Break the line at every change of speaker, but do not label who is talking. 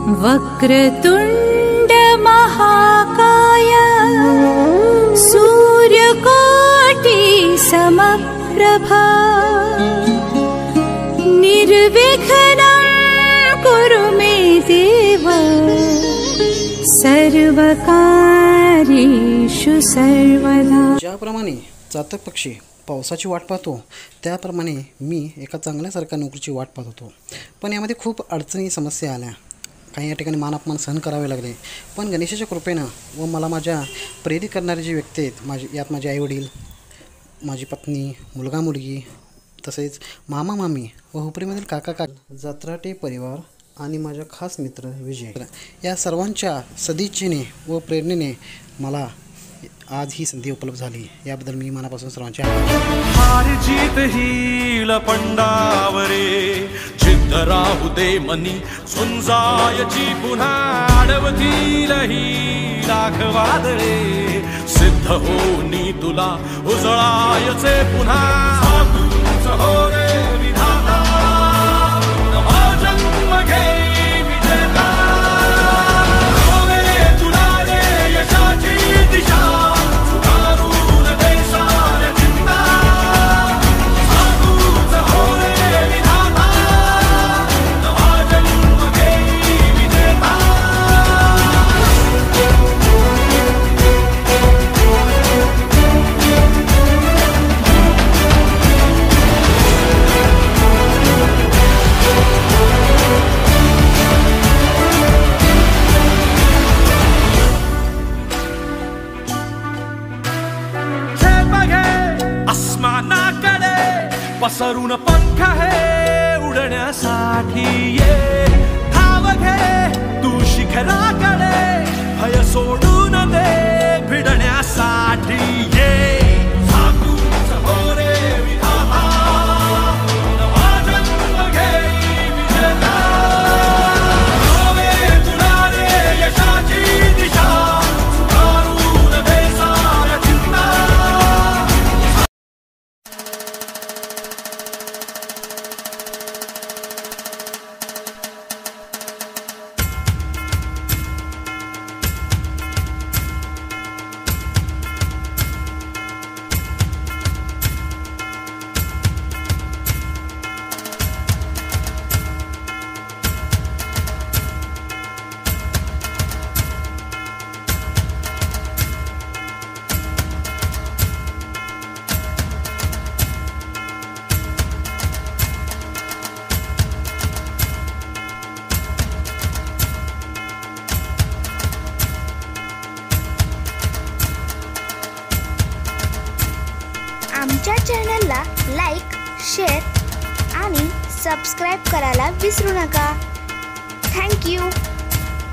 वक्रतुंड महाकाय सूर्यकोटि समप्रभा निर्विघ्नं कुरु मे देव सर्वकार्येषु सर्वदा।
ज्याप्रमाणे जातक पक्षी पावसाची वाट पाहतो त्याप्रमाणे मी एका चांगल्या सरकारी नोकरीची वाट पाहत होतो, पण यामध्ये खूप अडचणी समस्या आल्या। काही या ठिकाणी मान अपमान सहन करावे लागले, पण गणेशाच्या कृपेनं व मला माझ्या प्रेरित करणारे जे व्यक्ती आहेत यात माझे आईवडील, माझी पत्नी, मुलगा मुलगी, तसेच मामा मामी व हुपरीमधील काका काका, जत्राटे परिवार आणि माझा खास मित्र विजय, या सर्वांच्या सदिच्छेने व प्रेरणेने मला आज ही संधी उपलब्ध झाली। याबद्दल मी मनापासून सर्वांचे
हार जीत हील पंडावरे जिद्द राहू दे मनी झुंजायची पुन्हा अडवतील ही लाख वादळे सिद्ध होनी तुला उजळायचे पुन्हा हो रे विधाता नवा जन्म घे विजेता हो रे तुला रे यशाची दिशा पसरून पंख है उडण्यासाठी ये धाव घे तू शिखराकडे भय सोडून दे भिडण्यासाठी ये सातूच हो रे विधाता नवा जन्म घे विजेता नवे तुला रे यशाची दिशा सुधारून दे साऱ्या चिंता।
आमच्या चॅनलला लाईक, शेअर आणि सबस्क्राईब करायला विसरू नका। Thank you.